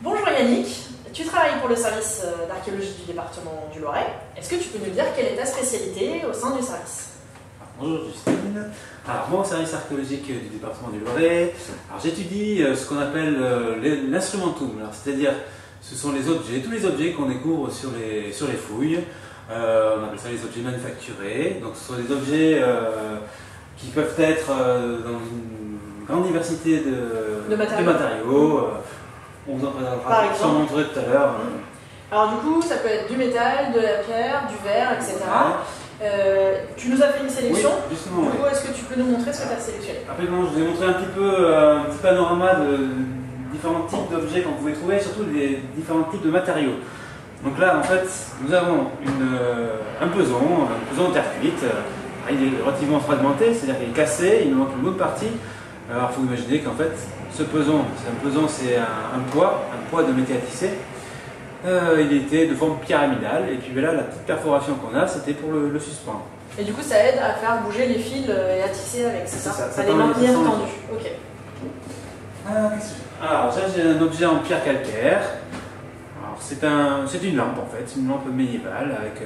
Bonjour Yannick, tu travailles pour le service d'archéologie du département du Loiret. Est-ce que tu peux nous dire quelle est ta spécialité au sein du service? Bonjour Justine. Alors moi au service archéologique du département du Loiret, j'étudie ce qu'on appelle l'instrumentum. C'est-à-dire ce sont les objets, tous les objets qu'on découvre sur les fouilles. On appelle ça les objets manufacturés. Donc ce sont des objets qui peuvent être dans une grande diversité de matériaux. On vous en présentera sûrement tout à l'heure. Alors du coup, ça peut être du métal, de la pierre, du verre, etc. Tu nous as fait une sélection. Oui, justement. Du coup, est-ce que tu peux nous montrer ce que tu as sélectionné? Rapidement, je vous ai montré un petit peu un petit panorama de différents types d'objets qu'on pouvait trouver, surtout des différents types de matériaux. Donc là, en fait, nous avons un peson en terre cuite. Il est relativement fragmenté, c'est-à-dire qu'il est cassé, il nous manque une bonne partie. Alors il faut imaginer qu'en fait, ce peson, c'est un poids de métal tissé. Il était de forme pyramidale, et puis là, la petite perforation qu'on a, c'était pour le suspendre. Et du coup, ça aide à faire bouger les fils et à tisser avec, c'est ça? Ça les maintenir tendus. Ok. Alors, ça, j'ai un objet en pierre calcaire. C'est une lampe en fait, une lampe médiévale avec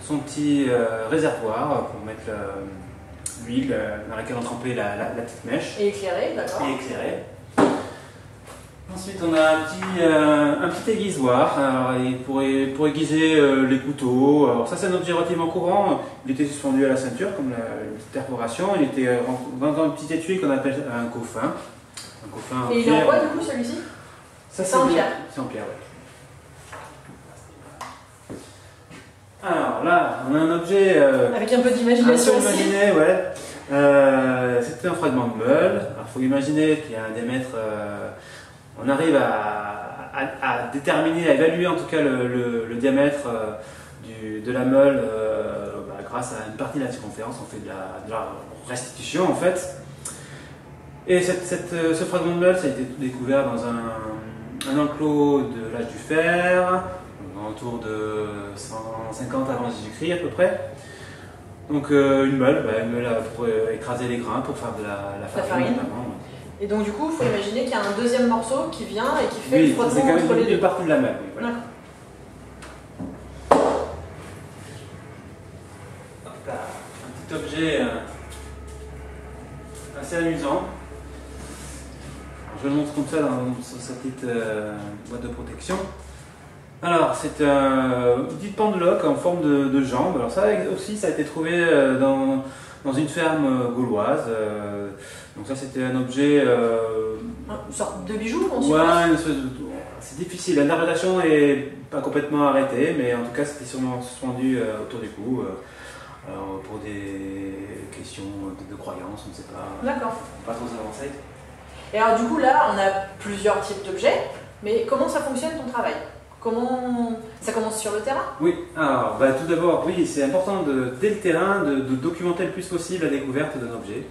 son petit réservoir pour mettre l'huile dans laquelle on trempait la petite mèche. Et éclairé, d'accord. Et éclairé. Ensuite, on a un petit aiguisoir pour aiguiser les couteaux. Alors ça, c'est un objet relativement courant. Il était suspendu à la ceinture, comme une petite perforation. Il était dans un petit étui qu'on appelle un coffin. Et il est en quoi du coup celui-ci? C'est en pierre. C'est en pierre, oui. Alors là, on a un objet... avec un peu d'imagination aussi. Ouais. C'était un fragment de meule. Il faut imaginer qu'il y a un diamètre... on arrive à déterminer, à évaluer en tout cas le diamètre de la meule grâce à une partie de la circonférence. On fait de la restitution en fait. Et ce fragment de meule, ça a été découvert dans un enclos de l'âge du fer, autour de 150 avant Jésus-Christ à peu près. Donc une meule pour écraser les grains, pour faire de la farine. Notamment. Et donc du coup, il faut imaginer qu'il y a un deuxième morceau qui vient et qui fait le frottement entre les deux. Une partie de la meule, oui, voilà. Un petit objet assez amusant. Je le montre comme ça sur sa petite boîte de protection. Alors, c'est une petite pendeloque en forme de jambe. Alors ça aussi, ça a été trouvé dans une ferme gauloise. Donc ça, c'était un objet... une sorte de bijou, on suppose. Ouais, c'est difficile. L'interprétation n'est pas complètement arrêtée, mais en tout cas, c'était sûrement suspendu autour du cou pour des questions de croyance, on ne sait pas. D'accord. Pas trop avancé. Et alors du coup, là, on a plusieurs types d'objets, mais comment ça fonctionne ton travail? Comment ça commence sur le terrain? Oui, alors tout d'abord, oui, c'est important dès le terrain de documenter le plus possible la découverte d'un objet.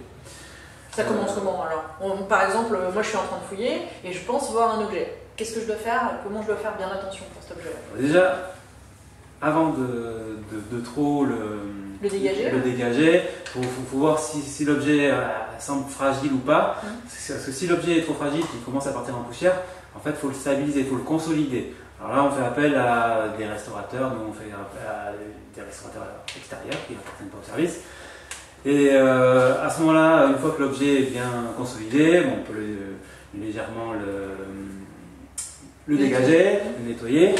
Ça commence comment alors? Par exemple, moi je suis en train de fouiller et je pense voir un objet. Qu'est-ce que je dois faire? Comment je dois faire bien attention pour cet objet-là? Déjà, avant de trop le dégager, faut voir si l'objet semble fragile ou pas. Parce que si l'objet est trop fragile, qu'il commence à partir en poussière, en fait, il faut le stabiliser, il faut le consolider. Alors là, on fait appel à des restaurateurs, nous on fait appel à des restaurateurs extérieurs qui n'appartiennent pas au service. Et à ce moment-là, une fois que l'objet est bien consolidé, on peut légèrement le dégager, le nettoyer.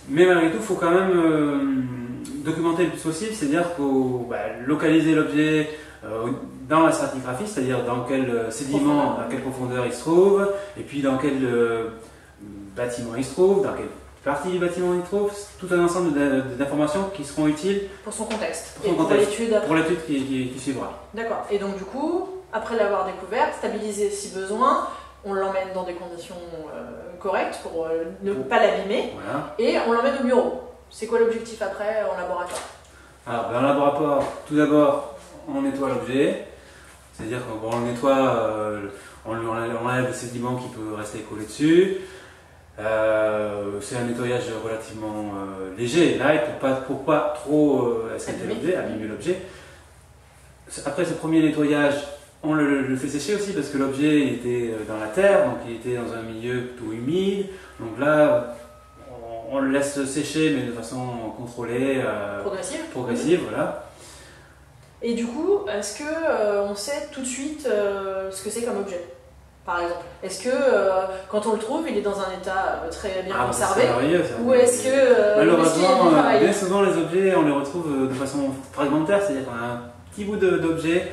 Mais malgré tout, il faut quand même documenter le plus possible, c'est-à-dire qu'il faut localiser l'objet dans la stratigraphie, c'est-à-dire dans quel sédiment, à quelle profondeur il se trouve, et puis dans quel bâtiment il se trouve, dans quelle partie du bâtiment il se trouve, tout un ensemble d'informations qui seront utiles pour son contexte, pour l'étude qui suivra. D'accord, et donc du coup, après l'avoir découvert, stabiliser si besoin, on l'emmène dans des conditions correctes pour ne pas l'abîmer, voilà. Et on l'emmène au bureau. C'est quoi l'objectif après en laboratoire? Alors, en laboratoire, tout d'abord, on nettoie l'objet, c'est-à-dire qu'on le nettoie, on enlève le sédiment qui peut rester collé dessus. C'est un nettoyage relativement léger, light, pour pas trop abîmer l'objet. Après ce premier nettoyage, on le fait sécher aussi parce que l'objet était dans la terre, donc il était dans un milieu plutôt humide. Donc là, on le laisse sécher, mais de façon contrôlée, progressive, voilà. Et du coup, est-ce que on sait tout de suite ce que c'est comme objet, par exemple? Est-ce que quand on le trouve, il est dans un état très bien conservé? Ou est-ce que malheureusement, bien souvent les objets, on les retrouve de façon fragmentaire, c'est-à-dire qu'on a un petit bout d'objet.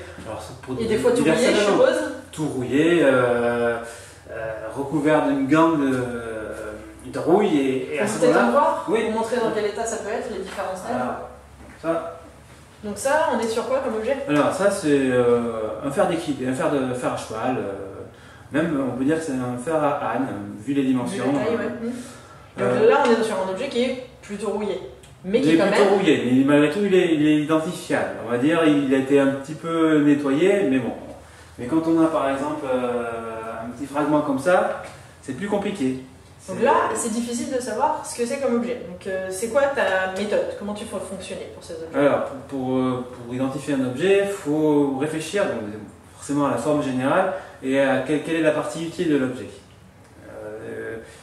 Et des fois tout rouillé, je suppose. Tout rouillé, recouvert d'une gangue de rouille et à ce moment-là, pour montrer dans quel état ça peut être, les différents stades. Ça. Donc ça, on est sur quoi comme objet? Alors ça c'est un fer d'équilibre, un fer à cheval, même on peut dire que c'est un fer à âne, vu les dimensions. Vu la taille, Donc là on est sur un objet qui est plutôt rouillé. Mais qui est quand plutôt même... rouillé, mais malgré tout il est identifiable. On va dire il a été un petit peu nettoyé, mais bon. Mais quand on a par exemple un petit fragment comme ça, c'est plus compliqué. Donc là, c'est difficile de savoir ce que c'est comme objet. Donc c'est quoi ta méthode? Comment tu fais fonctionner pour ces objets? Alors, pour identifier un objet, il faut réfléchir donc, forcément à la forme générale et à quelle est la partie utile de l'objet.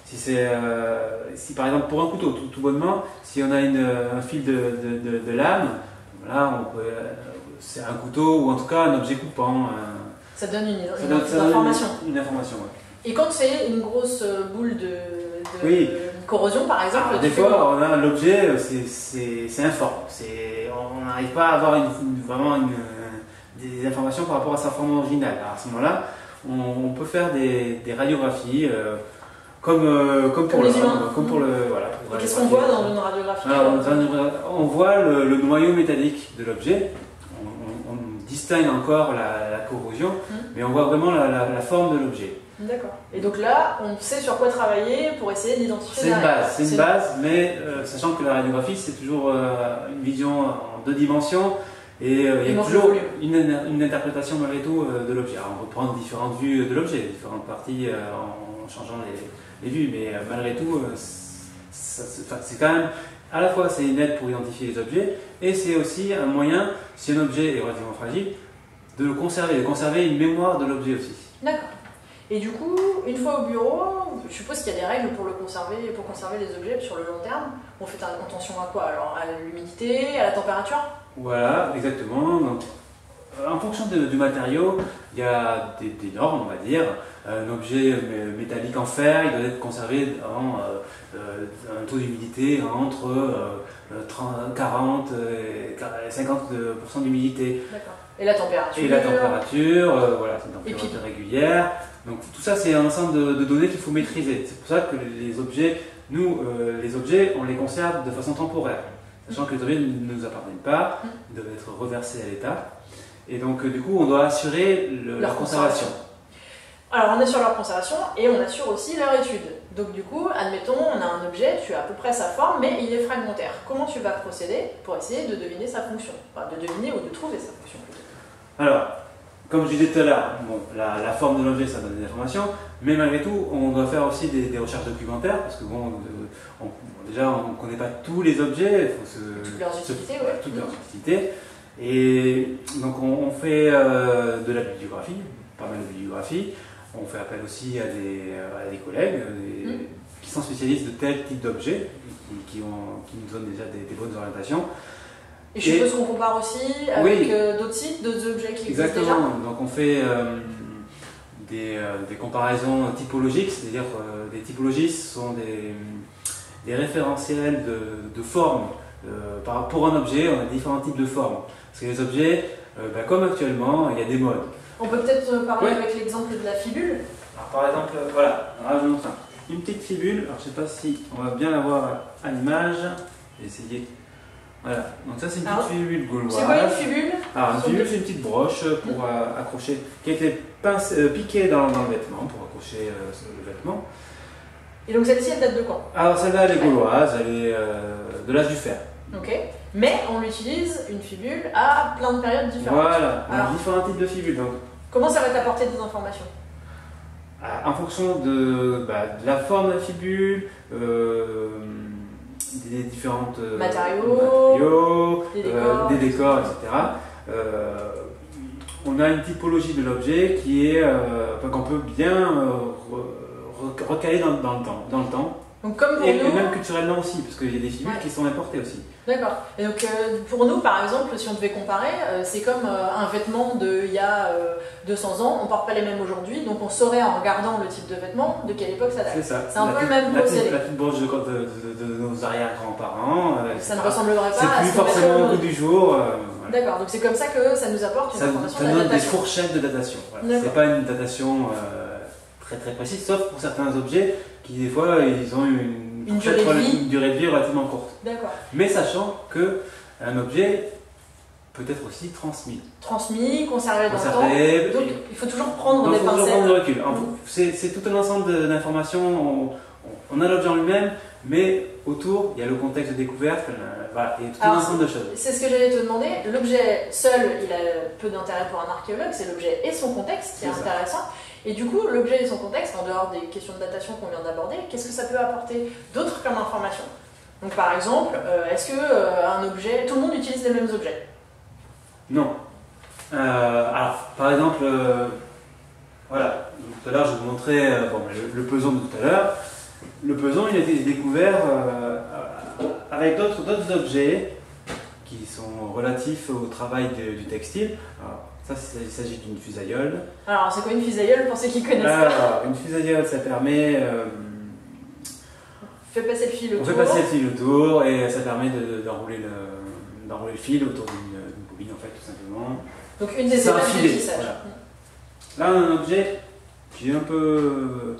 Si par exemple pour un couteau, tout bonnement, si on a un fil de lame, là, c'est un couteau ou en tout cas un objet coupant. Ça donne une information. Une information, ouais. Et quand c'est une grosse boule de corrosion, par exemple, des fois, on a l'objet, c'est informe. On n'arrive pas à avoir vraiment des informations par rapport à sa forme originale. Alors, à ce moment-là, on peut faire des radiographies, comme pour les humains. comme pour le voilà. Qu'est-ce qu'on voit dans une radiographie? On voit le noyau métallique de l'objet. On distingue encore la corrosion, mais on voit vraiment la forme de l'objet. D'accord. Et donc là, on sait sur quoi travailler pour essayer d'identifier. C'est une base, mais sachant que la radiographie, c'est toujours une vision en 2 dimensions et il y a toujours une interprétation malgré tout de l'objet. Alors on peut prendre différentes vues de l'objet, différentes parties en changeant les vues, mais malgré tout, c'est quand même, à la fois c'est une aide pour identifier les objets et c'est aussi un moyen, si un objet est relativement fragile, de conserver une mémoire de l'objet aussi. D'accord. Et du coup, une fois au bureau, je suppose qu'il y a des règles pour conserver les objets sur le long terme. On fait attention à quoi? Alors, à l'humidité, à la température? Voilà, exactement. Donc, en fonction du matériau, il y a des normes, on va dire. Un objet métallique en fer, il doit être conservé dans un taux d'humidité entre 40 et 50% d'humidité. D'accord. Et la température? Voilà, c'est une température régulière. Donc tout ça, c'est un ensemble de données qu'il faut maîtriser. C'est pour ça que les objets, les objets, on les conserve de façon temporaire. Sachant que les objets ne nous appartiennent pas, ils doivent être reversés à l'État. Et donc du coup, on doit assurer leur conservation. Alors on est sur leur conservation et on assure aussi leur étude. Donc du coup, admettons, on a un objet, tu as à peu près sa forme, mais il est fragmentaire. Comment tu vas procéder pour essayer de deviner sa fonction? Enfin, de deviner ou de trouver sa fonction plutôt. Alors, comme je disais tout à l'heure, la forme de l'objet, ça donne des informations, mais malgré tout, on doit faire aussi des recherches documentaires, parce que déjà, on ne connaît pas tous les objets, il faut toutes leurs utilités, toutes leurs utilités. Et donc, on fait de la bibliographie, pas mal de bibliographie. On fait appel aussi à des collègues qui sont spécialistes de tel type d'objet, qui nous donnent déjà des bonnes orientations. Et je suppose qu'on compare aussi avec d'autres sites, d'autres objets qui existent déjà. Exactement, donc on fait des comparaisons typologiques, c'est-à-dire des typologies sont des référentiels de formes. Pour un objet, on a différents types de formes. Parce que les objets, comme actuellement, il y a des modes. On peut peut-être parler avec l'exemple de la fibule. Alors, par exemple, voilà, une petite fibule. Alors, je ne sais pas si on va bien la voir à l'image. Je vais essayer. Voilà, donc ça c'est une petite fibule gauloise. C'est quoi une fibule? Alors une fibule c'est une petite broche pour accrocher, qui a été piquée dans le vêtement, pour accrocher le vêtement. Et donc celle-ci elle date de quand? Alors celle-là elle est gauloise, elle est de l'âge du fer. Ok, mais on utilise une fibule à plein de périodes différentes. Voilà, on a différents types de fibules. Donc, comment ça va t'apporter des informations? En fonction de la forme de la fibule, des différentes matériaux, des décors, etc. on a une typologie de l'objet qui est qu'on peut bien recaler dans le temps. Donc comme pour et nous... même culturellement aussi, parce qu'il y a des fibres qui sont importées aussi. D'accord. Et donc pour nous, par exemple, si on devait comparer, c'est comme un vêtement d'il y a 200 ans, on ne porte pas les mêmes aujourd'hui, donc on saurait en regardant le type de vêtement de quelle époque ça date. C'est ça. C'est un peu le même procédé. La petite broche de nos arrière-grands-parents. Ça ne ressemblerait pas à ce qu'on forcément au goût du jour. Voilà. D'accord, donc c'est comme ça que ça nous apporte une information de la datation. Ça donne des fourchettes de datation. Voilà. C'est pas une datation très très précise, sauf pour certains objets qui des fois ils ont une durée de vie relativement courte. D'accord. Mais sachant que un objet peut être aussi transmis. Transmis, conservé dans le temps. Donc il faut toujours prendre des pincettes. Prendre du recul. C'est tout un ensemble d'informations. On a l'objet en lui-même, mais autour il y a le contexte de découverte. Voilà, il y a tout un ensemble de choses. C'est ce que j'allais te demander. L'objet seul, il a peu d'intérêt pour un archéologue. C'est l'objet et son contexte qui est intéressant. Et du coup, l'objet et son contexte, en dehors des questions de datation qu'on vient d'aborder, qu'est-ce que ça peut apporter d'autre comme information? Donc par exemple, est-ce qu'un objet, tout le monde utilise les mêmes objets? Non. Alors, par exemple, voilà, tout à l'heure je vous montrais le peson de tout à l'heure. Le peson, il a été découvert avec d'autres objets qui sont relatifs au travail du textile. Alors, ça, il s'agit d'une fusaïole. Alors, c'est quoi une fusaïole pour ceux qui connaissent pas? Alors, une fusaïole, ça permet... on fait passer le fil autour. On fait passer le fil autour et ça permet d'enrouler le fil autour d'une bobine, en fait, tout simplement. Donc, une des étapes du tissage. Voilà. Là, on a un objet qui est un peu...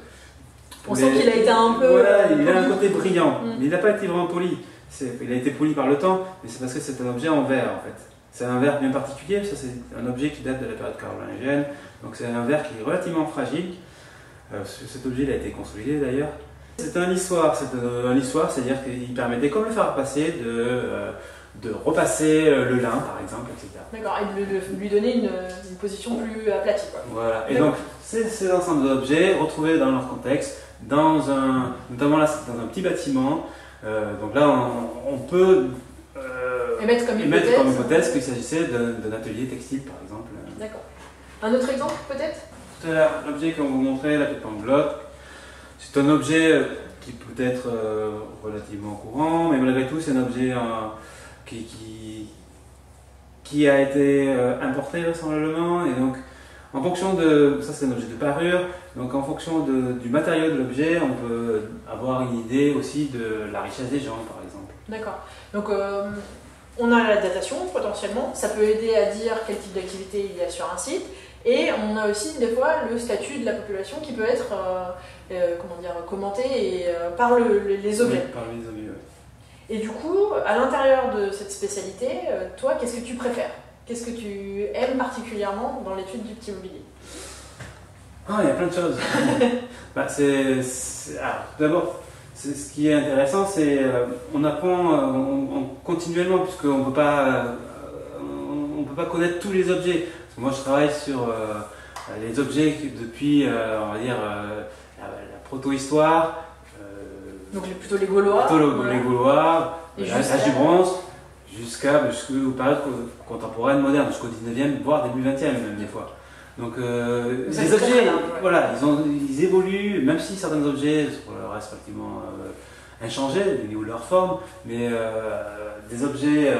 On sent qu'il a été un peu... Voilà, il a un côté brillant, mais il n'a pas été vraiment poli. Il a été poli par le temps, mais c'est parce que c'est un objet en verre, en fait. C'est un verre bien particulier, ça c'est un objet qui date de la période carolingienne, donc c'est un verre qui est relativement fragile. Cet objet il a été consolidé d'ailleurs. C'est un lissoir, c'est-à-dire qu'il permettait, comme le fer à repasser, de repasser le lin par exemple, etc. D'accord, et de lui donner une position plus aplatie. Quoi. Voilà, et donc ces ensembles d'objets retrouvés dans leur contexte, notamment là c'est dans un petit bâtiment, donc là on peut émettre comme hypothèse qu'il s'agissait d'un atelier textile par exemple. D'accord. Un autre exemple peut-être? Tout à l'heure, l'objet qu'on vous montrait, la pipe panglotte, c'est un objet qui peut être relativement courant, mais malgré tout c'est un objet qui a été importé vraisemblablement, et donc en fonction ça c'est un objet de parure, donc en fonction du matériau de l'objet, on peut avoir une idée aussi de la richesse des gens par exemple. D'accord. Donc on a la datation potentiellement, ça peut aider à dire quel type d'activité il y a sur un site, et on a aussi des fois le statut de la population qui peut être commenté par les objets. Oui, par les objets, oui. Et du coup, à l'intérieur de cette spécialité, toi, qu'est-ce que tu préfères? Qu'est-ce que tu aimes particulièrement dans l'étude du petit mobilier? Il y a plein de choses. D'abord, ce qui est intéressant, c'est on apprend continuellement, puisqu'on ne peut pas connaître tous les objets. Parce que moi, je travaille sur les objets depuis, on va dire, la proto-histoire. Donc plutôt les Gaulois. Les Gaulois, l'âge du bronze, jusqu'aux périodes contemporaines, modernes, jusqu'au 19e, voire début 20e même des fois. Donc les objets, voilà, ils évoluent, même si certains objets restent relativement inchangés au niveau de leur forme, mais des objets,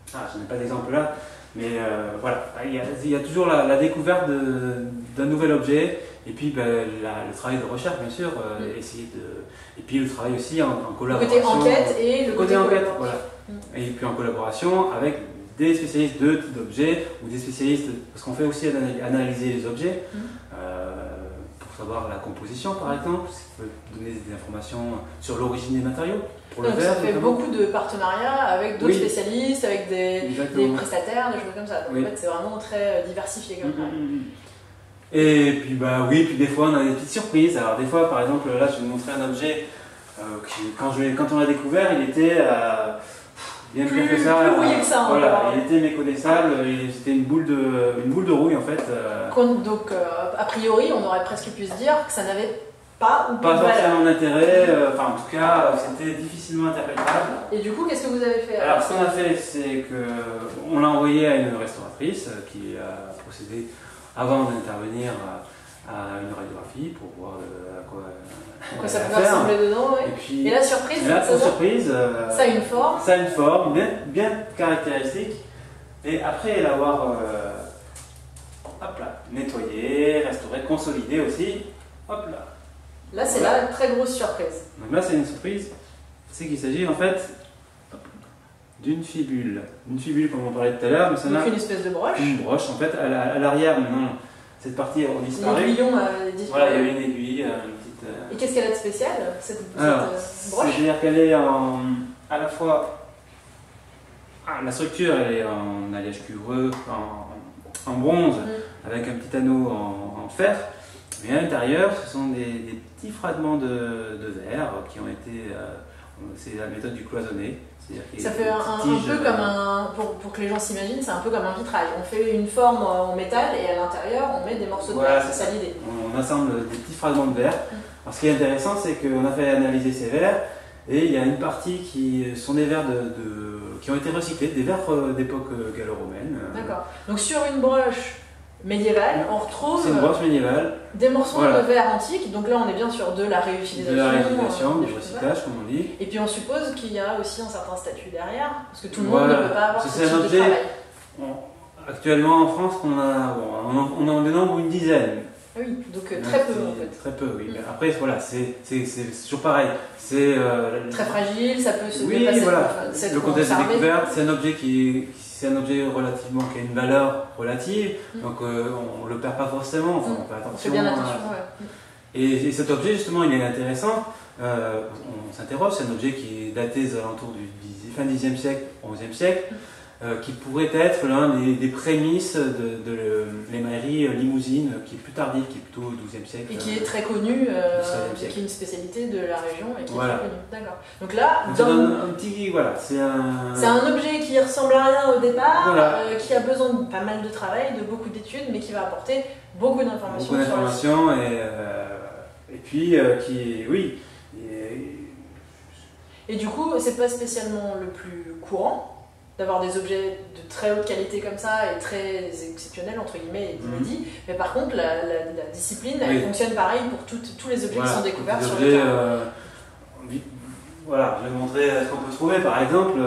je n'ai pas d'exemple là, mais voilà, il y a toujours la découverte d'un nouvel objet. Et puis le travail de recherche, bien sûr, et puis le travail aussi en collaboration. Le côté enquête et le côté enquête, voilà. Et puis en collaboration avec des spécialistes de type d'objets ou des spécialistes, parce qu'on fait aussi analyser les objets pour savoir la composition, par exemple, ce qui peut donner des informations sur l'origine des matériaux. Pour le verre, ça fait beaucoup de partenariats avec d'autres spécialistes, avec des prestataires, des choses comme ça. Donc en fait, c'est vraiment très diversifié comme ça. Et puis puis des fois on a des petites surprises. Alors des fois, par exemple, là je vais vous montrer un objet quand on l'a découvert, il était bien pire que ça. Plus rouillé que ça. Voilà, il était méconnaissable. C'était une boule de rouille en fait. Donc a priori, on aurait presque pu se dire que ça n'avait pas ou peu pas de valeur. forcément d'intérêt, enfin en tout cas c'était difficilement interprétable. Et du coup, qu'est-ce que vous avez fait Alors ce qu'on a fait, c'est qu'on l'a envoyé à une restauratrice qui a procédé avant d'intervenir à une radiographie pour voir à quoi ça elle pouvait faire. ressembler dedans, ouais. Et la surprise, la ça surprise, ça a une forme. ça a une forme bien caractéristique. Et après l'avoir hop là, nettoyé, restauré, consolidé aussi, hop là. Là, c'est Voilà. la très grosse surprise. Donc là, c'est une surprise, c'est qu'il s'agit en fait d'une fibule. Une fibule, comme on parlait tout à l'heure, mais ça Donc n'a une espèce de broche. une broche. En fait, à l'arrière, maintenant, cette partie a disparu. L'aiguillon a disparu. Voilà, il y avait une aiguille, une petite. Et qu'est-ce qu'elle a de spécial, cette Alors, broche? c'est-à-dire qu'elle est à la fois. La structure, elle est en alliage cuivreux, en bronze, avec un petit anneau en fer. Mais à l'intérieur, ce sont des petits fragments de verre qui ont été. C'est la méthode du cloisonné. Ça fait un peu comme un. Pour que les gens s'imaginent, c'est un peu comme un vitrail. On fait une forme en métal et à l'intérieur, on met des morceaux de verre. C'est ça l'idée. On assemble des petits fragments de verre. Alors, ce qui est intéressant, c'est qu'on a fait analyser ces verres et il y a une partie qui sont des verres qui ont été recyclés, des verres d'époque gallo-romaine. D'accord. Donc sur une broche médiévale, on retrouve C'est une broche médiévale. Des morceaux Voilà. de verre antique, donc là on est bien sur de la réutilisation. De la réutilisation, des du choses recyclage, comme on dit. Et puis on suppose qu'il y a aussi un certain statut derrière, parce que tout le Voilà. monde ne peut pas avoir ce C'est type un de objet. travail. Actuellement en France, on en dénombre une dizaine. Ah oui, donc très peu en fait. Très peu, oui. Mais après, voilà, c'est toujours pareil. C'est Très fragile, ça peut se oui, dépasser. voilà. Cette Le contexte de conservée. découverte, c'est un objet c'est un objet relativement qui a une valeur relative, donc on le perd pas forcément. Enfin, on fait attention. On fait bien attention, ouais. Et cet objet, justement, il est intéressant. On s'interroge, c'est un objet qui est daté des alentours du fin 10e siècle, 11e siècle, qui pourrait être l'un des prémices de l'émaillerie limousine, qui est plus tardive, qui est plutôt au 12e siècle. Et qui est très connu, siècle. qui est une spécialité de la région et qui Voilà. est très connue. D'accord. Donc là, Donc ça donne un petit. Voilà, c'est un objet qui ressemble à rien au départ, Voilà. qui a besoin de pas mal de travail, de beaucoup d'études, mais qui va apporter beaucoup d'informations. beaucoup sur le site. d'informations et puis qui, oui. Et du coup, c'est pas spécialement le plus courant d'avoir des objets de très haute qualité comme ça et très exceptionnels entre guillemets et inédits. Mais par contre, la discipline, elle Oui. fonctionne pareil pour tous les objets qui sont découverts sur le objets, terrain. voilà, je vais montrer ce qu'on peut trouver par exemple.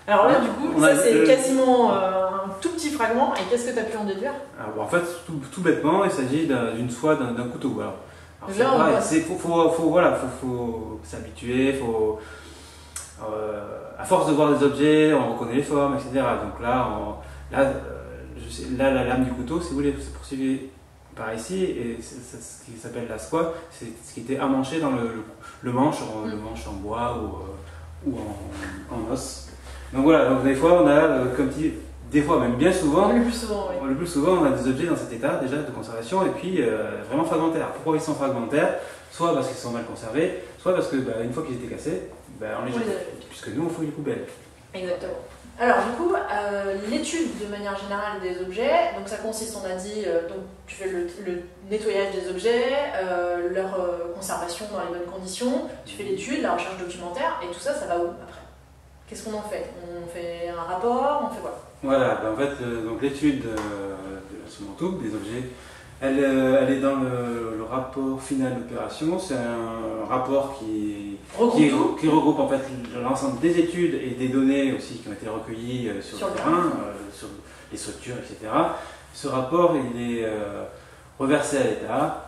Alors là, du coup, on ça a c'est quasiment un tout petit fragment. Et qu'est-ce que tu as pu en déduire? En fait, tout bêtement, il s'agit d'une soie d'un couteau. Alors c'est Là, on pareil, passe. faut s'habituer, à force de voir des objets, on reconnaît les formes, etc. Donc là, la lame du couteau, si vous voulez, c'est poursuivi par ici, et c'est ce qui s'appelle la soie, c'est ce qui était emmanché dans le manche, le manche en bois ou en os. Donc voilà, donc des fois on a, des fois même bien souvent, Le plus souvent, oui. le plus souvent on a des objets dans cet état déjà de conservation et puis vraiment fragmentaires. Pourquoi ils sont fragmentaires? Soit parce qu'ils sont mal conservés, soit parce que une fois qu'ils étaient cassés, on les jette. Puisque nous on fouille les poubelles. Exactement. Alors du coup, l'étude de manière générale des objets, donc ça consiste, on a dit, donc tu fais le nettoyage des objets, leur conservation dans les bonnes conditions, tu fais l'étude, la recherche documentaire, et tout ça, ça va où après? Qu'est-ce qu'on en fait? On fait un rapport, on fait quoi? Voilà, en fait, donc l'étude de la semontoube, des objets, elle est dans le rapport final d'opération. C'est un rapport qui regroupe en fait l'ensemble des études et des données aussi qui ont été recueillies sur le terrain, sur les structures, etc. Ce rapport, il est reversé à l'État.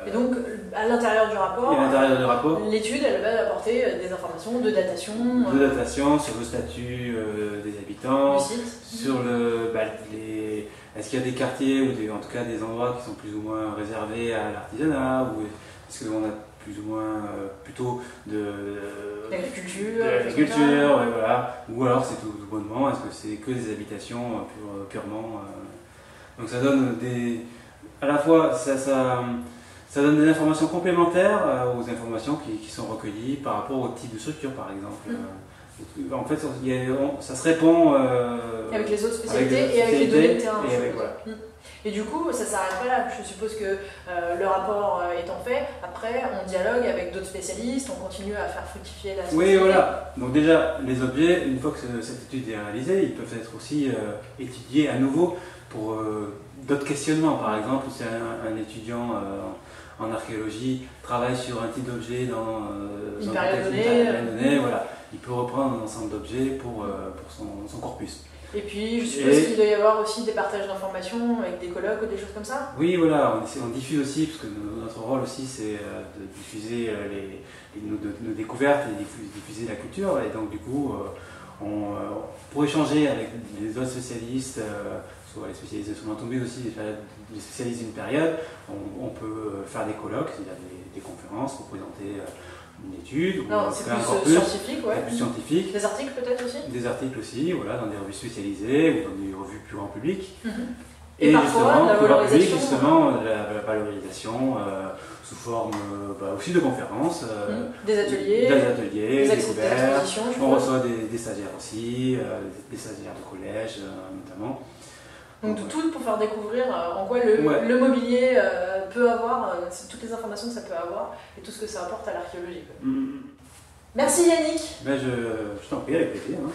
Et donc, à l'intérieur du rapport, l'étude, elle va apporter des informations de datation. De datation sur le statut des habitants, du site. sur est-ce qu'il y a des quartiers ou en tout cas des endroits qui sont plus ou moins réservés à l'artisanat, ou est-ce qu'on a plus ou moins plutôt de l'agriculture, ouais, voilà. Ou alors c'est tout bonnement, est-ce que c'est que des habitations purement. Donc ça donne à la fois ça donne des informations complémentaires aux informations qui sont recueillies par rapport au type de structure par exemple. En fait, ça se répond avec les autres spécialités et avec les données de terrain. Et du coup, ça s'arrête pas là. Je suppose que le rapport étant fait, après, on dialogue avec d'autres spécialistes, on continue à faire fructifier la société. Oui, voilà. Donc déjà, les objets, une fois que cette étude est réalisée, ils peuvent être aussi étudiés à nouveau pour d'autres questionnements. Par exemple, si un étudiant en archéologie travaille sur un type d'objet dans une un période contexte donnée, voilà, il peut reprendre un ensemble d'objets pour son corpus. Et puis, je suppose qu'il doit y avoir aussi des partages d'informations avec des colloques ou des choses comme ça. Oui, voilà, on diffuse aussi, parce que notre rôle aussi, c'est de diffuser nos découvertes et diffuser la culture. Et donc, du coup, pour échanger avec les autres spécialistes, soit les spécialistes de l'anatomie aussi, les spécialistes d'une période, on peut faire des colloques, c'est-à-dire des conférences pour présenter une étude, ou c'est faire plus scientifique, ouais. plus scientifique. Des articles peut-être aussi. Des articles aussi, voilà, dans des revues spécialisées ou dans des revues plus grand public. Et parfois, la valorisation. Justement, la valorisation sous forme aussi de conférences, des ateliers, des découvertes. On reçoit des stagiaires aussi, des stagiaires de collège notamment. Donc tout pour faire découvrir en quoi le mobilier peut avoir, toutes les informations que ça peut avoir et tout ce que ça apporte à l'archéologie. Merci Yannick. Je t'en prie, avec plaisir. Hein.